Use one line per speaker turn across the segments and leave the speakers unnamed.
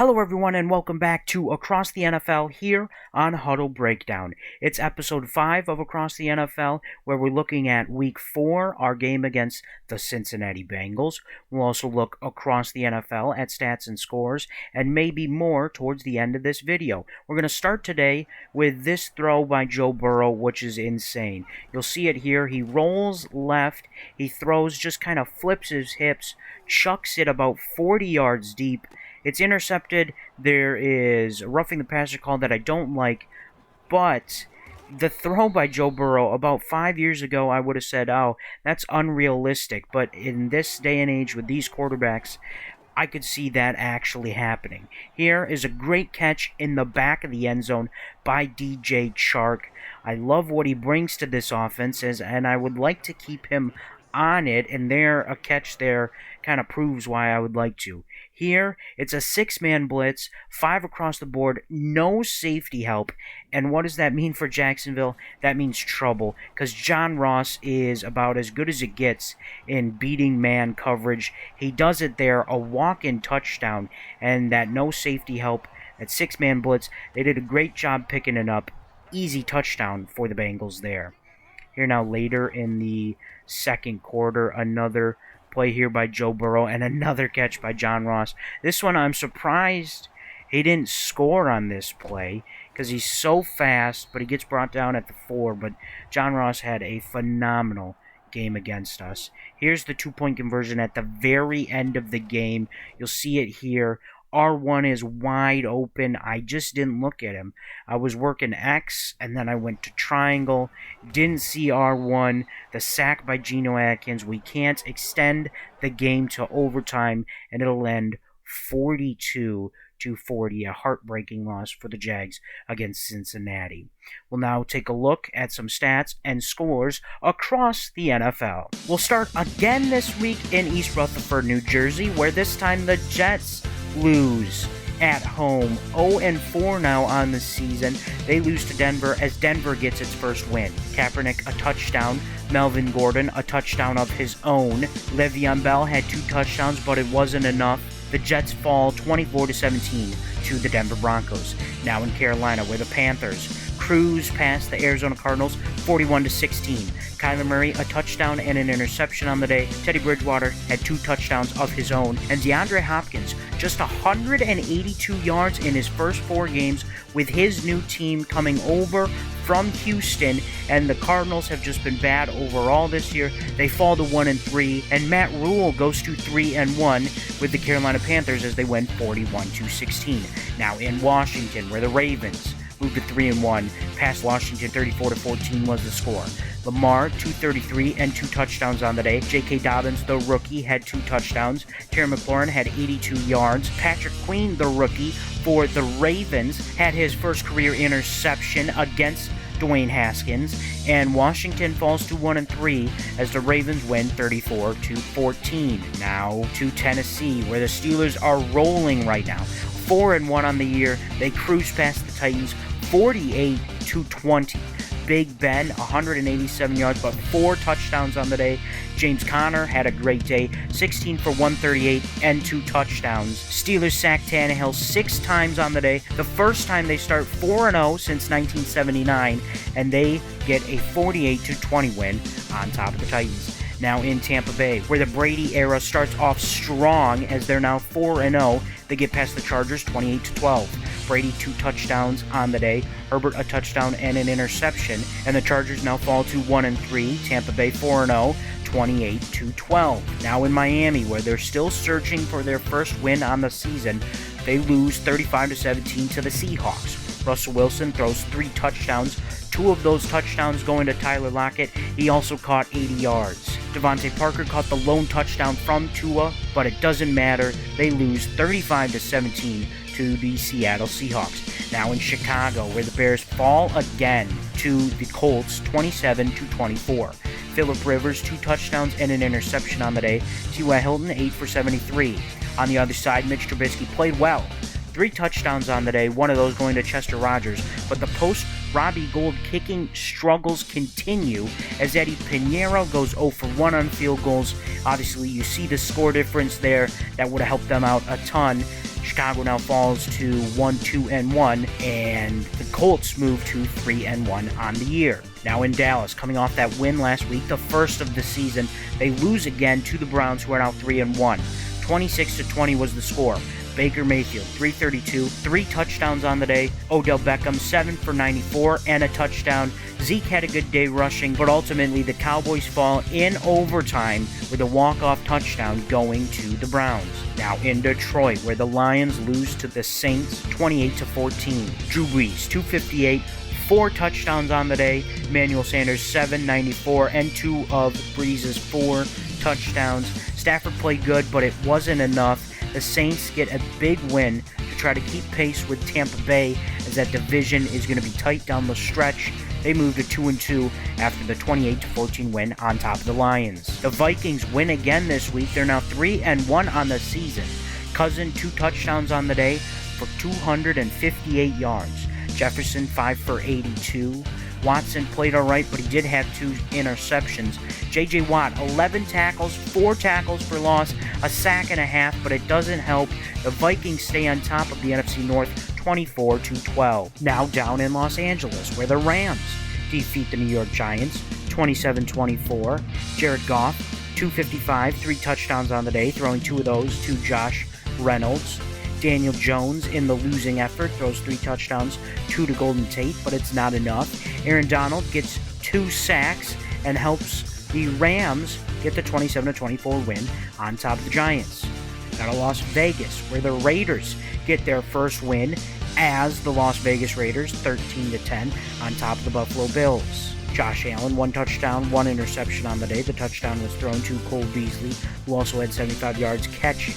Hello everyone and welcome back to Across the NFL here on Huddle Breakdown. It's episode 5 of Across the NFL where we're looking at week 4, our game against the Cincinnati Bengals. We'll also look across the NFL at stats and scores and maybe more towards the end of this video. We're going to start today with this throw by Joe Burrow, which is insane. You'll see it here. He rolls left, he throws, just kind of flips his hips, chucks it about 40 yards deep. It's intercepted. There is a roughing the passer call that I don't like, but the throw by Joe Burrow about 5 years ago, I would have said, oh, that's unrealistic. But in this day and age with these quarterbacks, I could see that actually happening. Here is a great catch in the back of the end zone by DJ Chark. I love what he brings to this offense, and I would like to keep him on it, and a catch there kind of proves why I would like to. Here, it's a 6-man blitz, 5 across the board, no safety help, and what does that mean for Jacksonville? That means trouble, because John Ross is about as good as it gets in beating man coverage. He does it there, a walk-in touchdown, and that no safety help, that 6-man blitz, they did a great job picking it up. Easy touchdown for the Bengals there. Here now later in the second quarter, another play here by Joe Burrow and another catch by John Ross. This one I'm surprised he didn't score on this play because he's so fast, but he gets brought down at the 4. But John Ross had a phenomenal game against us. Here's the 2-point conversion at the very end of the game. You'll see it here. R1 is wide open. I just didn't look at him. I was working X, and then I went to triangle. Didn't see R1. The sack by Geno Atkins. We can't extend the game to overtime, and it'll end 42-40. A heartbreaking loss for the Jags against Cincinnati. We'll now take a look at some stats and scores across the NFL. We'll start again this week in East Rutherford, New Jersey, where this time the Jets lose at home. 0-4 now on the season. They lose to Denver as Denver gets its first win. Kaepernick, a touchdown. Melvin Gordon, a touchdown of his own. Le'Veon Bell had 2 touchdowns, but it wasn't enough. The Jets fall 24-17 to the Denver Broncos. Now in Carolina, where the Panthers cruise past the Arizona Cardinals 41-16. Kyler Murray, a touchdown and an interception on the day. Teddy Bridgewater had 2 touchdowns of his own. And DeAndre Hopkins, just 182 yards in his first 4 games with his new team coming over from Houston. And the Cardinals have just been bad overall this year. They fall to 1-3. And Matt Rule goes to 3-1 with the Carolina Panthers as they win 41-16. Now in Washington, where the Ravens moved to 3-1. Past Washington, 34-14 was the score. Lamar, 233 and 2 touchdowns on the day. J.K. Dobbins, the rookie, had 2 touchdowns. Terry McLaurin had 82 yards. Patrick Queen, the rookie, for the Ravens, had his first career interception against Dwayne Haskins. And Washington falls to 1-3 as the Ravens win 34-14. Now to Tennessee, where the Steelers are rolling right now. 4-1 on the year. They cruise past the Titans 48-20. Big Ben, 187 yards, but 4 touchdowns on the day. James Conner had a great day, 16 for 138 and 2 touchdowns. Steelers sacked Tannehill 6 times on the day, the first time they start 4-0 since 1979, and they get a 48-20 win on top of the Titans. Now in Tampa Bay, where the Brady era starts off strong as they're now 4-0. They get past the Chargers 28-12. Brady 2 touchdowns on the day. Herbert a touchdown and an interception. And the Chargers now fall to 1-3. Tampa Bay 4-0. 28-12. Now in Miami, where they're still searching for their first win on the season, they lose 35-17 to the Seahawks. Russell Wilson throws 3 touchdowns. 2 of those touchdowns going to Tyler Lockett. He also caught 80 yards. Devontae Parker caught the lone touchdown from Tua, but it doesn't matter. They lose 35-17 to the Seattle Seahawks. Now in Chicago, where the Bears fall again to the Colts 27-24. Phillip Rivers, 2 touchdowns and an interception on the day. T.Y. Hilton, 8 for 73. On the other side, Mitch Trubisky played well. 3 touchdowns on the day, one of those going to Chester Rogers. But the post-Robbie Gould kicking struggles continue as Eddie Pinheiro goes 0 for 1 on field goals. Obviously, you see the score difference there. That would have helped them out a ton. Chicago now falls to 1-2-1, and the Colts move to 3-1 on the year. Now in Dallas, coming off that win last week, the first of the season, they lose again to the Browns, who are now 3-1. 26-20 was the score. Baker Mayfield, 332, 3 touchdowns on the day. Odell Beckham, 7 for 94 and a touchdown. Zeke had a good day rushing, but ultimately the Cowboys fall in overtime with a walk-off touchdown going to the Browns. Now in Detroit, where the Lions lose to the Saints, 28-14. Drew Brees, 258, 4 touchdowns on the day. Emmanuel Sanders, 794, and 2 of Brees' 4 touchdowns. Stafford played good, but it wasn't enough. The Saints get a big win to try to keep pace with Tampa Bay, as that division is going to be tight down the stretch. They move to 2-2 after the 28-14 win on top of the Lions. The Vikings win again this week. They're now 3-1 on the season. Cousin, 2 touchdowns on the day for 258 yards. Jefferson, 5 for 82. Watson played alright, but he did have 2 interceptions. J.J. Watt, 11 tackles, 4 tackles for loss, a sack and a half, but it doesn't help. The Vikings stay on top of the NFC North, 24-12. Now down in Los Angeles, where the Rams defeat the New York Giants, 27-24. Jared Goff, 255, 3 touchdowns on the day, throwing 2 of those to Josh Reynolds. Daniel Jones, in the losing effort, throws 3 touchdowns, 2 to Golden Tate, but it's not enough. Aaron Donald gets 2 sacks and helps the Rams get the 27-24 win on top of the Giants. Now to Las Vegas, where the Raiders get their first win as the Las Vegas Raiders, 13-10 on top of the Buffalo Bills. Josh Allen, 1 touchdown, 1 interception on the day. The touchdown was thrown to Cole Beasley, who also had 75 yards catching.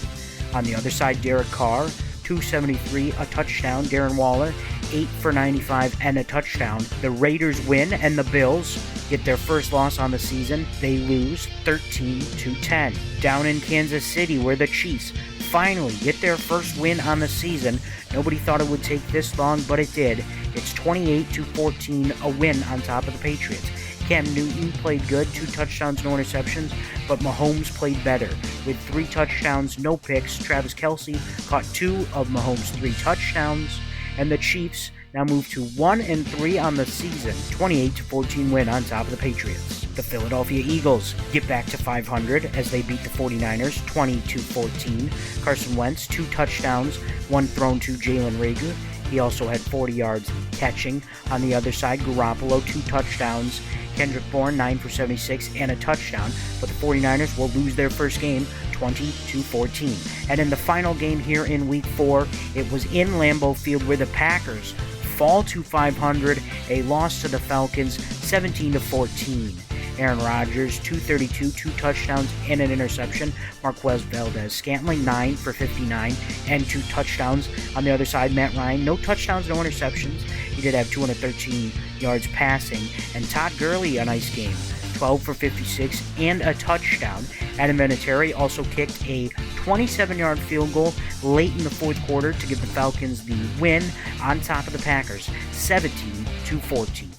On the other side, Derek Carr, 273, a touchdown. Darren Waller, 8 for 95 and a touchdown. The Raiders win, and the Bills get their first loss on the season. They lose 13-10. Down in Kansas City, where the Chiefs finally get their first win on the season. Nobody thought it would take this long, but it did. It's 28-14, a win on top of the Patriots. Cam Newton played good, 2 touchdowns, no interceptions, but Mahomes played better. With 3 touchdowns, no picks, Travis Kelce caught 2 of Mahomes' 3 touchdowns, and the Chiefs now move to 1-3 on the season, 28-14 win on top of the Patriots. The Philadelphia Eagles get back to 500 as they beat the 49ers, 20-14. Carson Wentz, 2 touchdowns, 1 thrown to Jalen Reagor. He also had 40 yards catching. On the other side, Garoppolo, 2 touchdowns. Kendrick Bourne, 9 for 76 and a touchdown. But the 49ers will lose their first game, 20-14. And in the final game here in Week 4, it was in Lambeau Field, where the Packers fall to 500, a loss to the Falcons, 17-14. Aaron Rodgers, 232, 2 touchdowns and an interception. Marquez Valdez-Scantling, 9 for 59 and 2 touchdowns. On the other side, Matt Ryan, no touchdowns, no interceptions. He did have 213 yards passing. And Todd Gurley, a nice game, 12 for 56 and a touchdown. Adam Vinatieri also kicked a 27-yard field goal late in the fourth quarter to give the Falcons the win on top of the Packers, 17-14.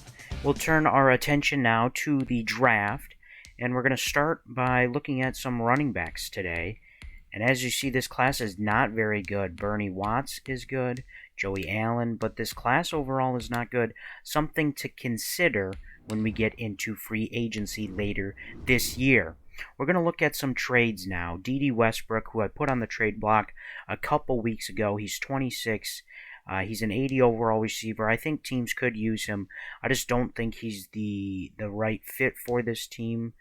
We'll turn our attention now to the draft, and we're going to start by looking at some running backs today. And as you see, this class is not very good. Bernie Watts is good, Joey Allen, but this class overall is not good. Something to consider when we get into free agency later this year. We're going to look at some trades now. Dede Westbrook, who I put on the trade block a couple weeks ago, he's 26. He's an 80 overall receiver. I think teams could use him. I just don't think he's the right fit for this team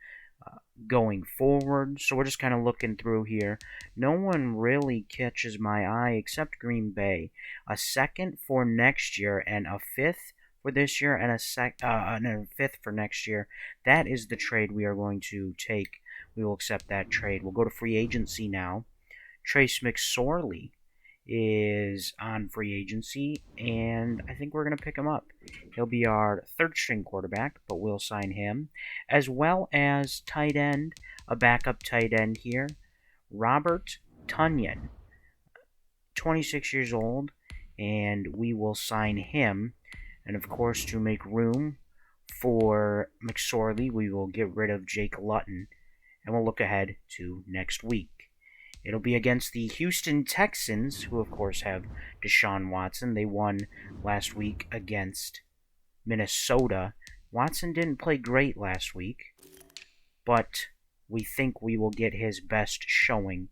going forward. So we're just kind of looking through here. No one really catches my eye except Green Bay. A second for next year and a fifth for this year and a fifth for next year. That is the trade we are going to take. We will accept that trade. We'll go to free agency now. Trace McSorley is on free agency, and I think we're going to pick him up. He'll be our third-string quarterback, but we'll sign him, as well as tight end, a backup tight end here, Robert Tonyan, 26 years old, and we will sign him. And of course, to make room for McSorley, we will get rid of Jake Luton, and we'll look ahead to next week. It'll be against the Houston Texans, who of course have Deshaun Watson. They won last week against Minnesota. Watson didn't play great last week, but we think we will get his best showing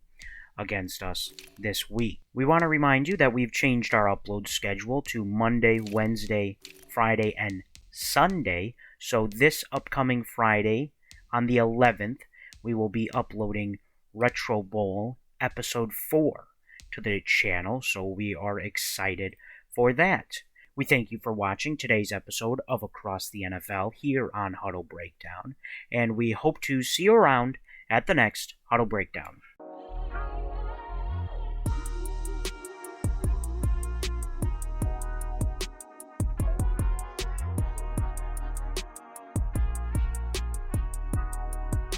against us this week. We want to remind you that we've changed our upload schedule to Monday, Wednesday, Friday, and Sunday. So this upcoming Friday, on the 11th, we will be uploading Retro Bowl Episode 4 to the channel, so we are excited for that. We thank you for watching today's episode of Across the NFL here on Huddle Breakdown, and we hope to see you around at the next Huddle Breakdown.